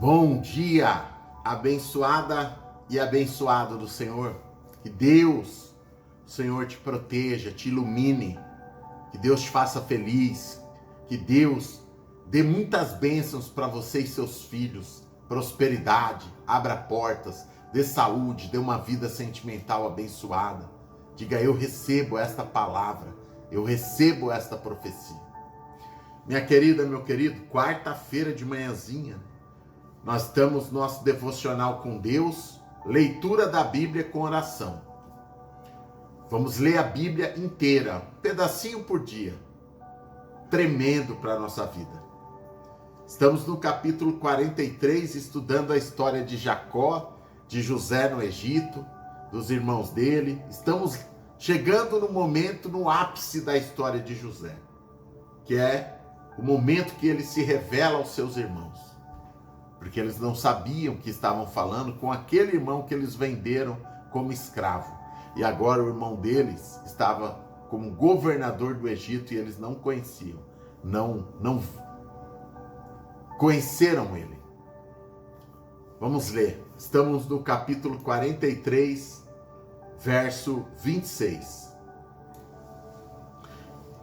Bom dia, abençoada e abençoado do Senhor. Que Deus, o Senhor, te proteja, te ilumine. Que Deus te faça feliz. Que Deus dê muitas bênçãos para você e seus filhos. Prosperidade, abra portas, dê saúde, dê uma vida sentimental abençoada. Diga: eu recebo esta palavra, eu recebo esta profecia. Minha querida, meu querido, quarta-feira de manhãzinha, nós estamos no nosso devocional com Deus, leitura da Bíblia com oração. Vamos ler a Bíblia inteira, um pedacinho por dia. Tremendo para a nossa vida. Estamos no capítulo 43, estudando a história de Jacó, de José no Egito, dos irmãos dele. Estamos chegando no momento, no ápice da história de José, que é o momento que ele se revela aos seus irmãos. Porque eles não sabiam que estavam falando com aquele irmão que eles venderam como escravo. E agora o irmão deles estava como governador do Egito e eles não conheciam. Não conheceram ele. Vamos ler. Estamos no capítulo 43, verso 26.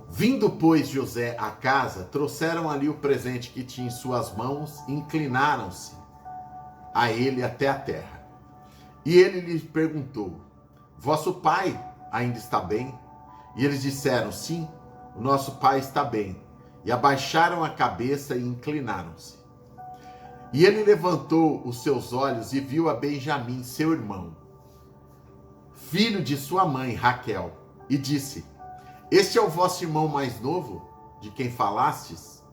Vindo, pois, José à casa, trouxeram ali o presente que tinha em suas mãos e inclinaram-se a ele até a terra. E ele lhes perguntou: vosso pai ainda está bem? E eles disseram: sim, o nosso pai está bem. E abaixaram a cabeça e inclinaram-se. E ele levantou os seus olhos e viu a Benjamim, seu irmão, filho de sua mãe, Raquel, e disse: este é o vosso irmão mais novo, de quem falastes?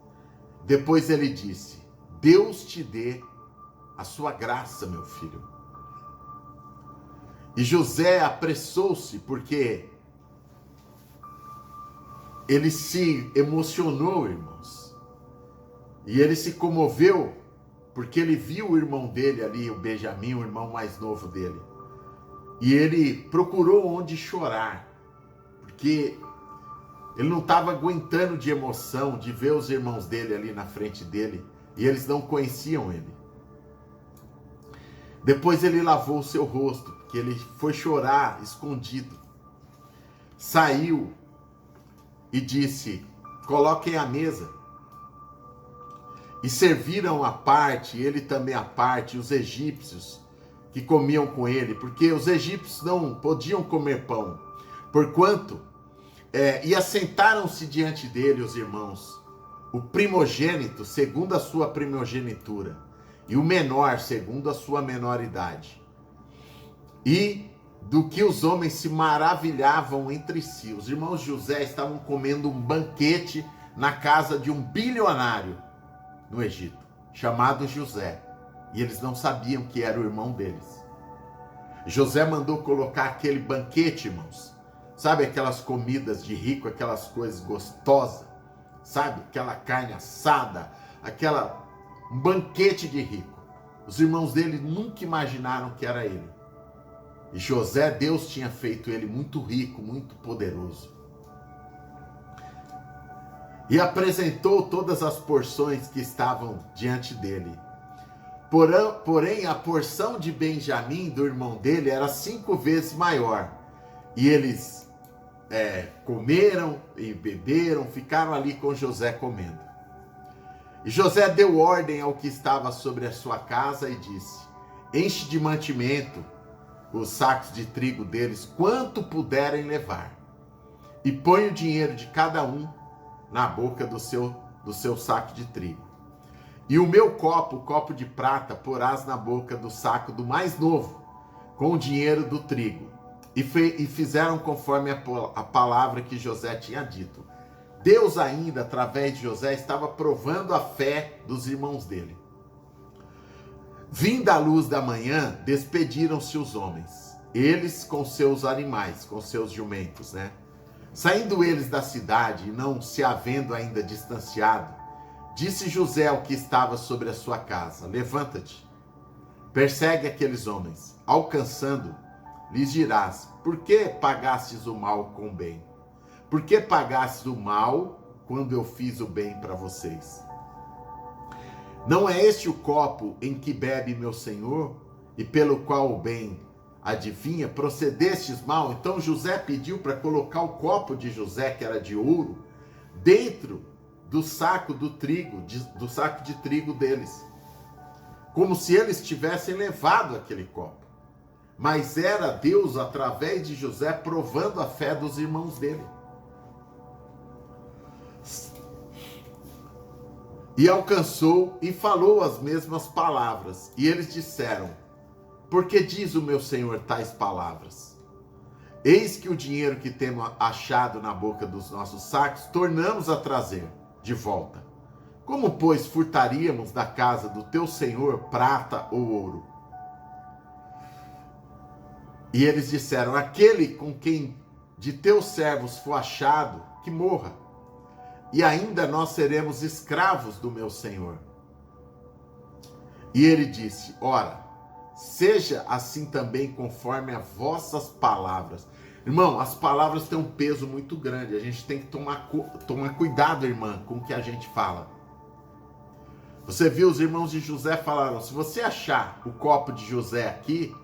Depois ele disse: Deus te dê a sua graça, meu filho. E José apressou-se, porque ele se emocionou, irmãos. E ele se comoveu, porque ele viu o irmão dele ali, o Benjamim, o irmão mais novo dele. E ele procurou onde chorar, porque ele não estava aguentando de emoção de ver os irmãos dele ali na frente dele. E eles não conheciam ele. Depois ele lavou o seu rosto, porque ele foi chorar escondido. Saiu e disse: coloquem a mesa. E serviram à parte, ele também à parte, os egípcios que comiam com ele. Porque os egípcios não podiam comer pão, porquanto... e assentaram-se diante dele os irmãos, o primogênito segundo a sua primogenitura, e o menor segundo a sua menoridade. E do que os homens se maravilhavam entre si. Os irmãos de José estavam comendo um banquete na casa de um bilionário no Egito, chamado José. E eles não sabiam que era o irmão deles. José mandou colocar aquele banquete, irmãos. Sabe aquelas comidas de rico, aquelas coisas gostosas? Sabe? Aquela carne assada, um banquete de rico. Os irmãos dele nunca imaginaram que era ele. E José, Deus tinha feito ele muito rico, muito poderoso. E apresentou todas as porções que estavam diante dele. Porém, a porção de Benjamim, do irmão dele, era 5 vezes maior. E eles comeram e beberam, ficaram ali com José comendo. E José deu ordem ao que estava sobre a sua casa e disse: enche de mantimento os sacos de trigo deles, quanto puderem levar, e põe o dinheiro de cada um na boca do seu saco de trigo. E o meu copo, o copo de prata, porás na boca do saco do mais novo, com o dinheiro do trigo. E fizeram conforme a palavra que José tinha dito. Deus ainda, através de José, estava provando a fé dos irmãos dele. Vinda a luz da manhã, despediram-se os homens, eles com seus animais, com seus jumentos, né? Saindo eles da cidade e não se havendo ainda distanciado, disse José ao que estava sobre a sua casa: levanta-te, persegue aqueles homens, alcançando, lhes dirás: por que pagastes o mal com o bem? Por que pagastes o mal quando eu fiz o bem para vocês? Não é este o copo em que bebe meu senhor, e pelo qual o bem adivinha? Procedestes mal? Então José pediu para colocar o copo de José, que era de ouro, dentro do saco do trigo, do saco de trigo deles, como se eles tivessem levado aquele copo. Mas era Deus, através de José, provando a fé dos irmãos dele. E alcançou e falou as mesmas palavras. E eles disseram: por que diz o meu senhor tais palavras? Eis que o dinheiro que temos achado na boca dos nossos sacos, tornamos a trazer de volta. Como, pois, furtaríamos da casa do teu senhor prata ou ouro? E eles disseram: aquele com quem de teus servos for achado, que morra, e ainda nós seremos escravos do meu senhor. E ele disse: ora, seja assim também conforme as vossas palavras. Irmão, as palavras têm um peso muito grande. A gente tem que tomar cuidado, irmã, com o que a gente fala. Você viu, os irmãos de José falaram: se você achar o copo de José aqui,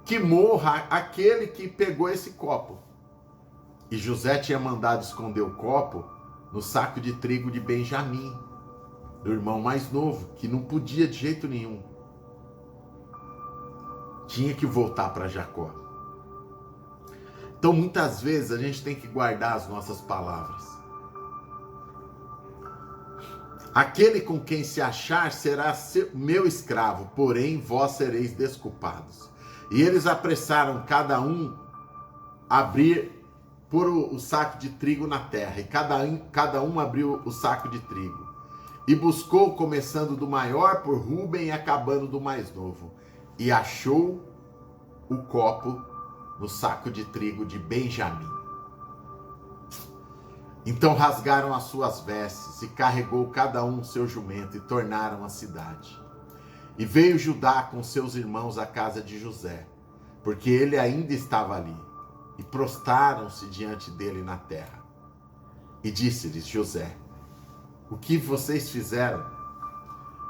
que morra aquele que pegou esse copo. E José tinha mandado esconder o copo no saco de trigo de Benjamim, do irmão mais novo, que não podia de jeito nenhum. Tinha que voltar para Jacó. Então, muitas vezes, a gente tem que guardar as nossas palavras. Aquele com quem se achar será meu escravo, porém vós sereis desculpados. E eles apressaram cada um pôr o saco de trigo na terra, e cada um abriu o saco de trigo. E buscou, começando do maior por Ruben e acabando do mais novo. E achou o copo no saco de trigo de Benjamim. Então rasgaram as suas vestes e carregou cada um seu jumento e tornaram à cidade. E veio Judá com seus irmãos à casa de José, porque ele ainda estava ali, e prostraram-se diante dele na terra. E disse-lhes José: o que vocês fizeram?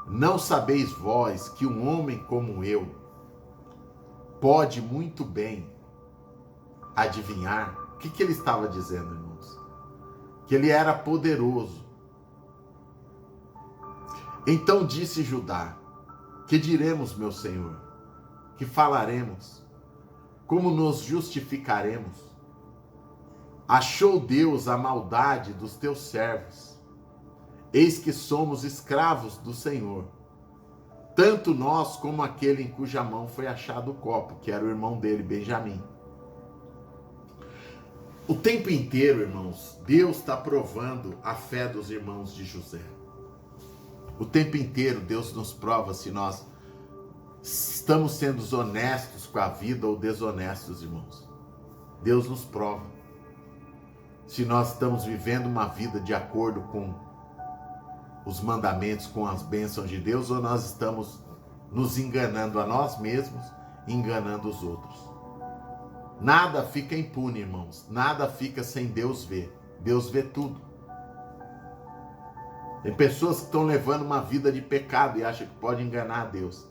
Não sabeis vós que um homem como eu pode muito bem adivinhar? O que ele estava dizendo, irmãos? Que ele era poderoso. Então disse Judá: que diremos, meu senhor? Que falaremos? Como nos justificaremos? Achou Deus a maldade dos teus servos. Eis que somos escravos do Senhor, tanto nós como aquele em cuja mão foi achado o copo, que era o irmão dele, Benjamim. O tempo inteiro, irmãos, Deus está provando a fé dos irmãos de José. O tempo inteiro Deus nos prova se nós estamos sendo honestos com a vida ou desonestos, irmãos. Deus nos prova se nós estamos vivendo uma vida de acordo com os mandamentos, com as bênçãos de Deus, ou nós estamos nos enganando a nós mesmos, enganando os outros. Nada fica impune, irmãos. Nada fica sem Deus ver. Deus vê tudo. Tem pessoas que estão levando uma vida de pecado e acham que pode enganar a Deus.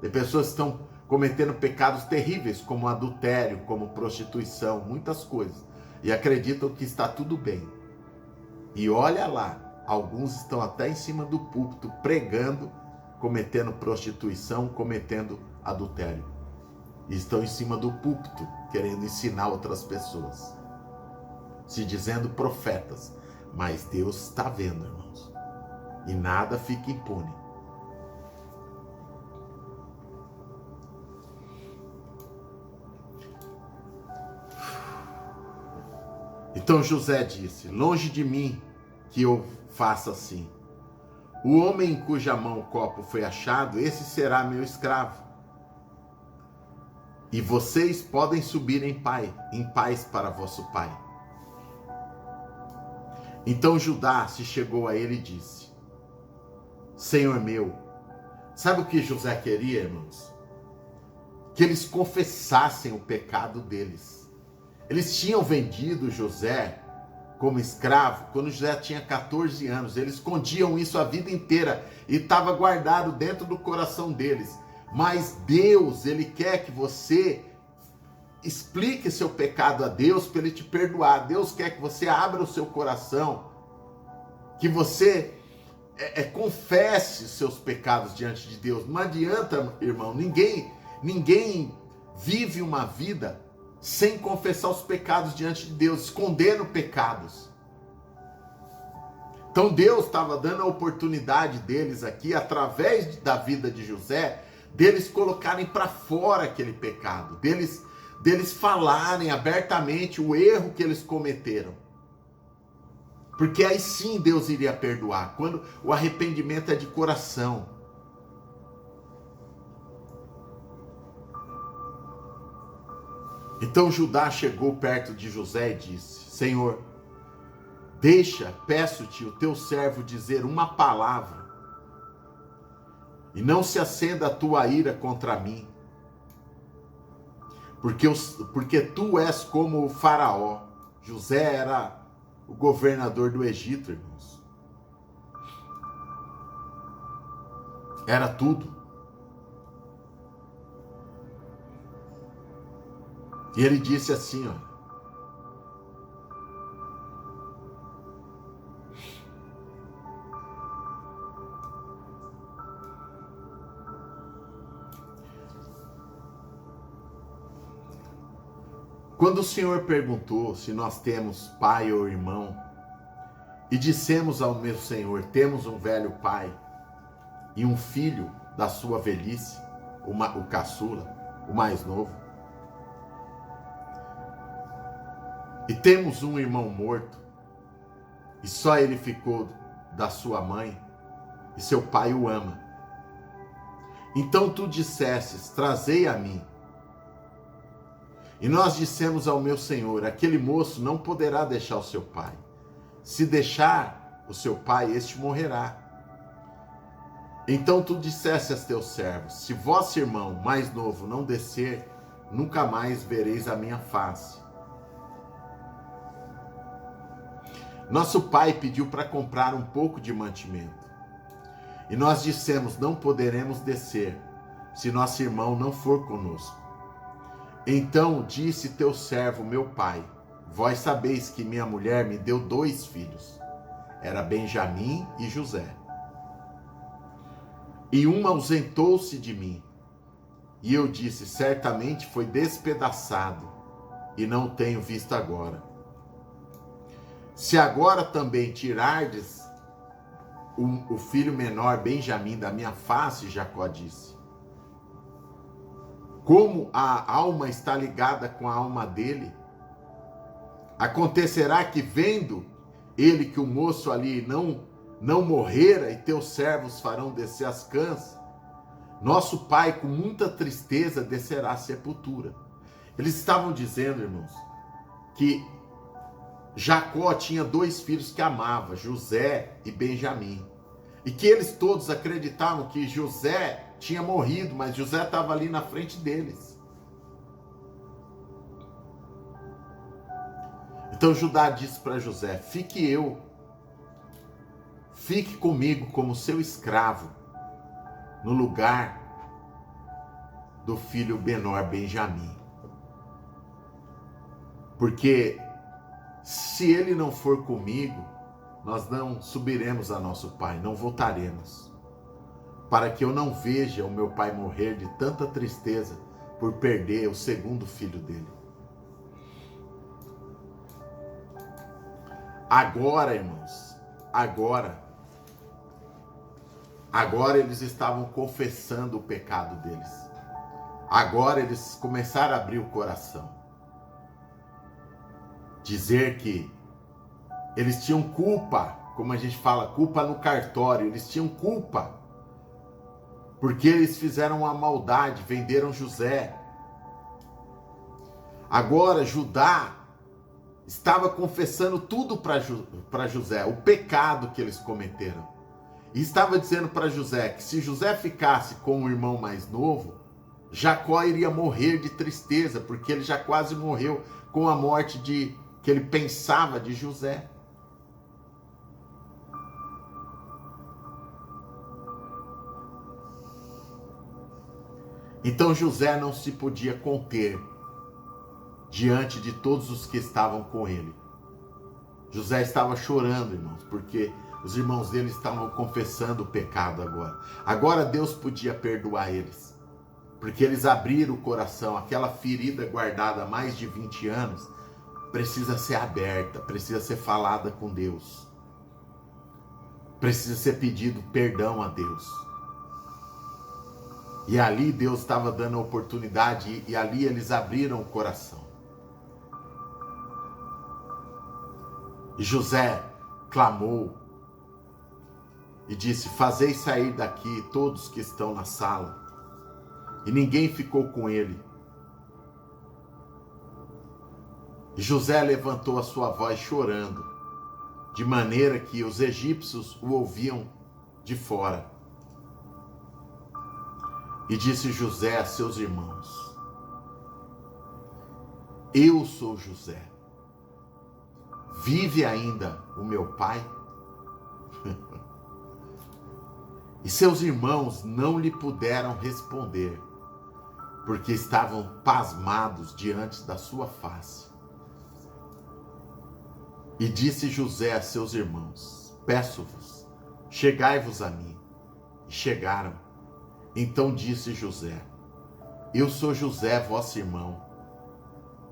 Tem pessoas que estão cometendo pecados terríveis, como adultério, como prostituição, muitas coisas, e acreditam que está tudo bem. E olha lá, alguns estão até em cima do púlpito pregando, cometendo prostituição, cometendo adultério. E estão em cima do púlpito querendo ensinar outras pessoas, se dizendo profetas. Mas Deus está vendo, irmãos. E nada fica impune. Então José disse: longe de mim que eu faça assim. O homem em cuja mão o copo foi achado, esse será meu escravo. E vocês podem subir em paz para vosso pai. Então Judá se chegou a ele e disse: Senhor meu, sabe o que José queria, irmãos? Que eles confessassem o pecado deles. Eles tinham vendido José como escravo, quando José tinha 14 anos. Eles escondiam isso a vida inteira e estava guardado dentro do coração deles. Mas Deus, Ele quer que você explique seu pecado a Deus para Ele te perdoar. Deus quer que você abra o seu coração, que você confesse os seus pecados diante de Deus. Não adianta, irmão, ninguém vive uma vida sem confessar os pecados diante de Deus, escondendo pecados. Então Deus estava dando a oportunidade deles aqui, através da vida de José, deles colocarem para fora aquele pecado, deles falarem abertamente o erro que eles cometeram. Porque aí sim Deus iria perdoar, quando o arrependimento é de coração. Então Judá chegou perto de José e disse: Senhor, peço-te, o teu servo dizer uma palavra, e não se acenda a tua ira contra mim, porque tu és como o faraó. José era o governador do Egito, irmãos. Era tudo. E ele disse assim, ó: quando o Senhor perguntou se nós temos pai ou irmão, e dissemos ao meu Senhor: temos um velho pai e um filho da sua velhice, o caçula, o mais novo, e temos um irmão morto, e só ele ficou da sua mãe, e seu pai o ama. Então tu dissestes: trazei a mim. E nós dissemos ao meu senhor: aquele moço não poderá deixar o seu pai. Se deixar o seu pai, este morrerá. Então tu disseste a teus servos: se vosso irmão mais novo não descer, nunca mais vereis a minha face. Nosso pai pediu para comprar um pouco de mantimento. E nós dissemos: não poderemos descer, se nosso irmão não for conosco. Então disse teu servo, meu pai: vós sabeis que minha mulher me deu 2 filhos. Era Benjamim e José. E um ausentou-se de mim. E eu disse: certamente foi despedaçado, e não o tenho visto agora. Se agora também tirardes o filho menor, Benjamim, da minha face, Jacó disse, como a alma está ligada com a alma dele, acontecerá que, vendo ele que o moço ali não morrera, e teus servos farão descer as cãs, nosso pai com muita tristeza descerá à sepultura. Eles estavam dizendo, irmãos, que Jacó tinha 2 filhos que amava, José e Benjamim, e que eles todos acreditavam que José tinha morrido, mas José estava ali na frente deles. Então Judá disse para José: fique comigo como seu escravo, no lugar do filho menor Benjamim. Porque se ele não for comigo, nós não subiremos a nosso pai, não voltaremos, para que eu não veja o meu pai morrer de tanta tristeza por perder o segundo filho dele. Agora, irmãos, agora eles estavam confessando o pecado deles. Agora eles começaram a abrir o coração. Dizer que eles tinham culpa, como a gente fala, culpa no cartório. Eles tinham culpa, porque eles fizeram uma maldade, venderam José. Agora Judá estava confessando tudo para José, o pecado que eles cometeram. E estava dizendo para José que se José ficasse com o irmão mais novo, Jacó iria morrer de tristeza, porque ele já quase morreu com a morte que ele pensava de José. Então José não se podia conter diante de todos os que estavam com ele. José estava chorando, irmãos, porque os irmãos dele estavam confessando o pecado agora. Agora Deus podia perdoar eles, porque eles abriram o coração. Aquela ferida guardada há mais de 20 anos precisa ser aberta, precisa ser falada com Deus. Precisa ser pedido perdão a Deus. E ali Deus estava dando a oportunidade, e ali eles abriram o coração. E José clamou e disse: fazei sair daqui todos que estão na sala. E ninguém ficou com ele. E José levantou a sua voz chorando, de maneira que os egípcios o ouviam de fora. E disse José a seus irmãos: eu sou José. Vive ainda o meu pai? E seus irmãos não lhe puderam responder, porque estavam pasmados diante da sua face. E disse José a seus irmãos: peço-vos, chegai-vos a mim. E chegaram. Então disse José: eu sou José, vosso irmão,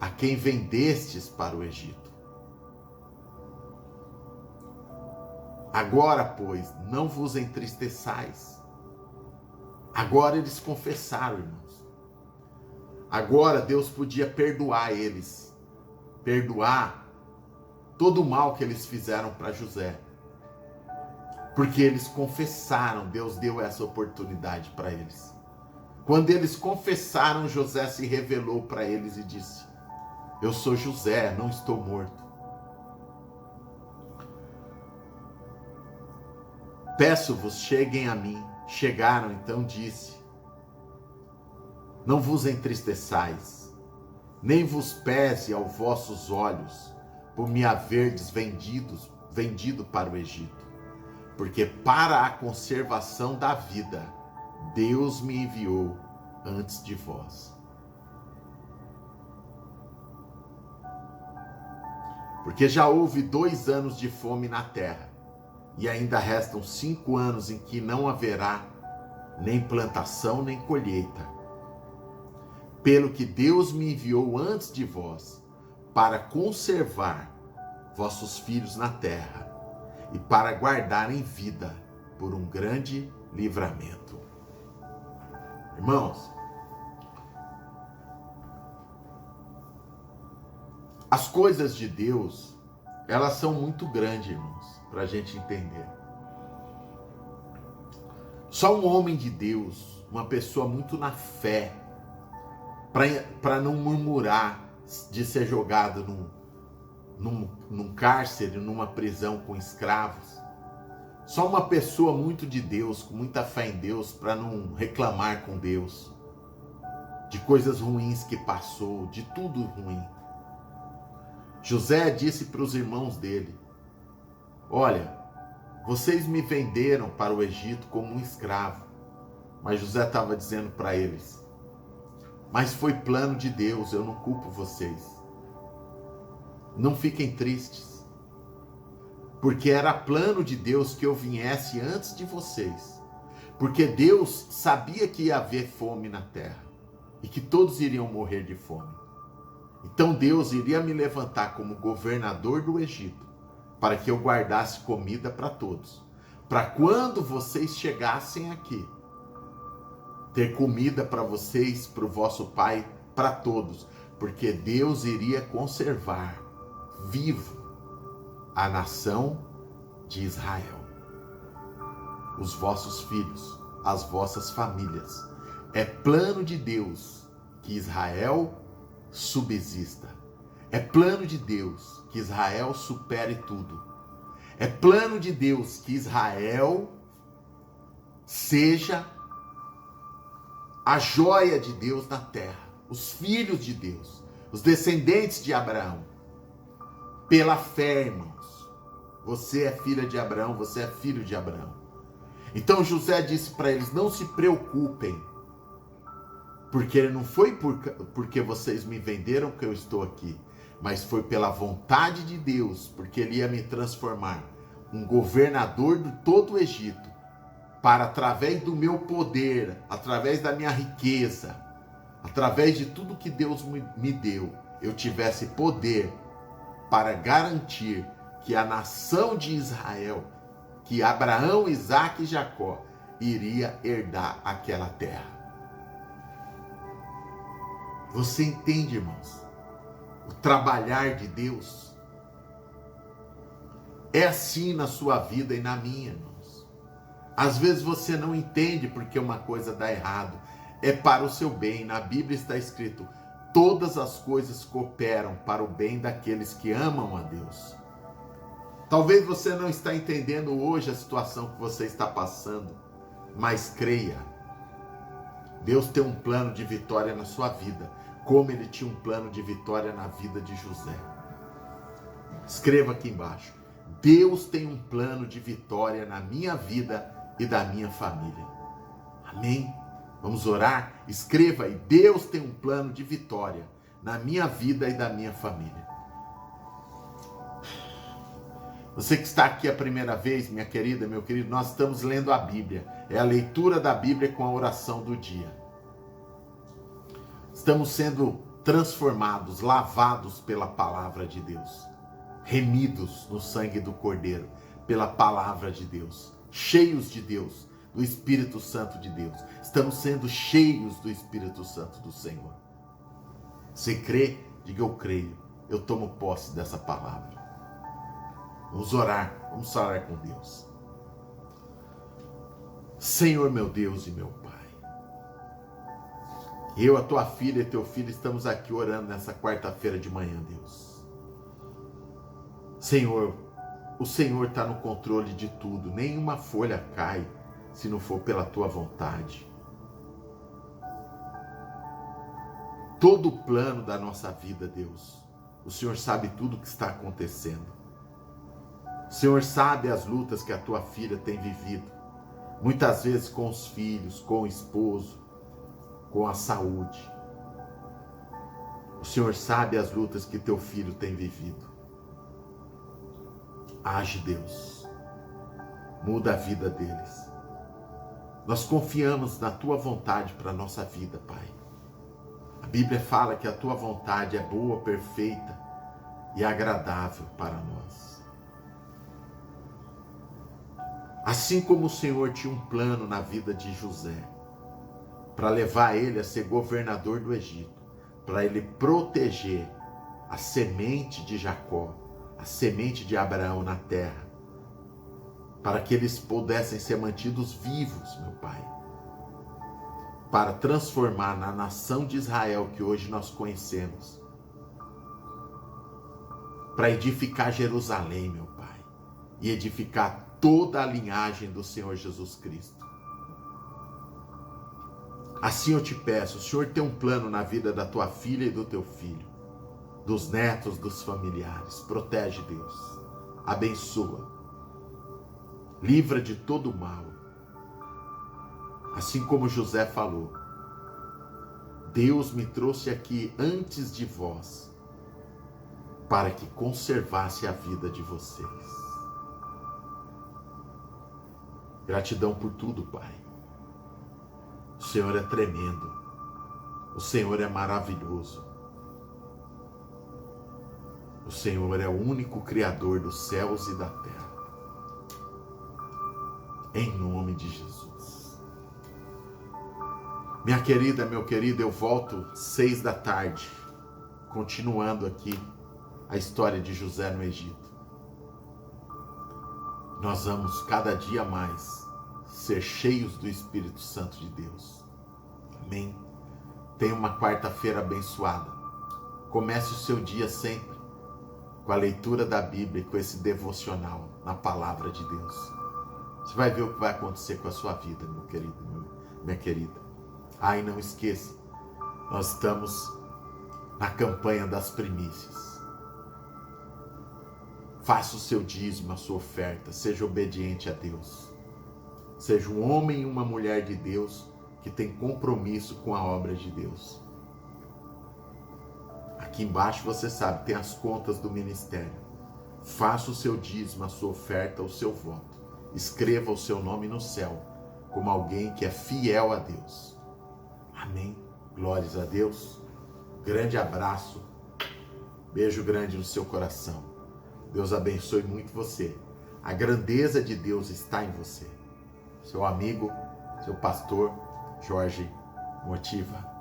a quem vendestes para o Egito. Agora, pois, não vos entristeçais. Agora eles confessaram, irmãos. Agora Deus podia perdoar eles. Perdoar todo o mal que eles fizeram para José. Porque eles confessaram, Deus deu essa oportunidade para eles. Quando eles confessaram, José se revelou para eles e disse: eu sou José, não estou morto. Peço-vos, cheguem a mim. Chegaram, então disse: não vos entristeçais, nem vos pese aos vossos olhos, por me haverdes vendido para o Egito. Porque para a conservação da vida, Deus me enviou antes de vós. Porque já houve 2 anos de fome na terra, e ainda restam 5 anos em que não haverá nem plantação nem colheita. Pelo que Deus me enviou antes de vós, para conservar vossos filhos na terra, e para guardarem vida por um grande livramento. Irmãos, as coisas de Deus, elas são muito grandes, irmãos, para a gente entender. Só um homem de Deus, uma pessoa muito na fé, para não murmurar de ser jogado num cárcere, numa prisão com escravos. Só uma pessoa muito de Deus, com muita fé em Deus, para não reclamar com Deus de coisas ruins que passou, de tudo ruim. José disse para os irmãos dele: olha, vocês me venderam para o Egito como um escravo. Mas José estava dizendo para eles: mas foi plano de Deus, eu não culpo vocês. Não fiquem tristes, porque era plano de Deus que eu viesse antes de vocês. Porque Deus sabia que ia haver fome na terra e que todos iriam morrer de fome. Então Deus iria me levantar como governador do Egito, para que eu guardasse comida para todos. Para quando vocês chegassem aqui, ter comida para vocês, para o vosso pai, para todos. Porque Deus iria conservar vivo a nação de Israel. Os vossos filhos, as vossas famílias. É plano de Deus que Israel subsista. É plano de Deus que Israel supere tudo. É plano de Deus que Israel seja a joia de Deus na terra. Os filhos de Deus, os descendentes de Abraão. Pela fé, irmãos. Você é filha de Abraão, você é filho de Abraão. Então José disse para eles: não se preocupem. Porque não foi porque vocês me venderam que eu estou aqui, mas foi pela vontade de Deus, porque Ele ia me transformar um governador de todo o Egito, para através do meu poder, através da minha riqueza, através de tudo que Deus me deu, eu tivesse poder para garantir que a nação de Israel, que Abraão, Isaque e Jacó, iria herdar aquela terra. Você entende, irmãos? O trabalhar de Deus é assim na sua vida e na minha, irmãos. Às vezes você não entende porque uma coisa dá errado. É para o seu bem. Na Bíblia está escrito: todas as coisas cooperam para o bem daqueles que amam a Deus. Talvez você não está entendendo hoje a situação que você está passando, mas creia. Deus tem um plano de vitória na sua vida, como Ele tinha um plano de vitória na vida de José. Escreva aqui embaixo: Deus tem um plano de vitória na minha vida e da minha família. Amém? Vamos orar? Escreva aí: Deus tem um plano de vitória na minha vida e da minha família. Você que está aqui a primeira vez, minha querida, meu querido, nós estamos lendo a Bíblia. É a leitura da Bíblia com a oração do dia. Estamos sendo transformados, lavados pela palavra de Deus, remidos no sangue do Cordeiro, pela palavra de Deus, cheios de Deus, do Espírito Santo de Deus. Estamos sendo cheios do Espírito Santo do Senhor. Você crê? Diga: eu creio. Eu tomo posse dessa palavra. Vamos orar com Deus. Senhor, meu Deus e meu Pai, eu, a tua filha e teu filho, estamos aqui orando nessa quarta-feira de manhã, Deus. Senhor, o Senhor está no controle de tudo. Nenhuma folha cai se não for pela tua vontade. Todo o plano da nossa vida, Deus, o Senhor sabe tudo o que está acontecendo. O Senhor sabe as lutas que a tua filha tem vivido, muitas vezes com os filhos, com o esposo, com a saúde. O Senhor sabe as lutas que teu filho tem vivido. Age, Deus, muda a vida deles. Nós confiamos na tua vontade para a nossa vida, Pai. A Bíblia fala que a tua vontade é boa, perfeita e agradável para nós. Assim como o Senhor tinha um plano na vida de José, para levar ele a ser governador do Egito, para ele proteger a semente de Jacó, a semente de Abraão na terra, para que eles pudessem ser mantidos vivos, meu Pai, para transformar na nação de Israel que hoje nós conhecemos, para edificar Jerusalém, meu Pai, e edificar toda a linhagem do Senhor Jesus Cristo. Assim eu te peço, o Senhor tem um plano na vida da tua filha e do teu filho, dos netos, dos familiares. Protege, Deus, abençoa, livra de todo mal. Assim como José falou: Deus me trouxe aqui antes de vós, para que conservasse a vida de vocês. Gratidão por tudo, Pai. O Senhor é tremendo. O Senhor é maravilhoso. O Senhor é o único Criador dos céus e da terra. Em nome de Jesus. Minha querida, meu querido, eu volto 6 da tarde, continuando aqui a história de José no Egito. Nós vamos cada dia mais ser cheios do Espírito Santo de Deus. Amém? Tenha uma quarta-feira abençoada. Comece o seu dia sempre com a leitura da Bíblia e com esse devocional na palavra de Deus. Você vai ver o que vai acontecer com a sua vida, meu querido, minha querida. E não esqueça, nós estamos na campanha das primícias. Faça o seu dízimo, a sua oferta, seja obediente a Deus. Seja um homem e uma mulher de Deus que tem compromisso com a obra de Deus. Aqui embaixo você sabe, tem as contas do ministério. Faça o seu dízimo, a sua oferta, o seu voto. Escreva o seu nome no céu, como alguém que é fiel a Deus. Amém. Glórias a Deus. Grande abraço. Beijo grande no seu coração. Deus abençoe muito você. A grandeza de Deus está em você. Seu amigo, seu pastor, Jorge Motiva.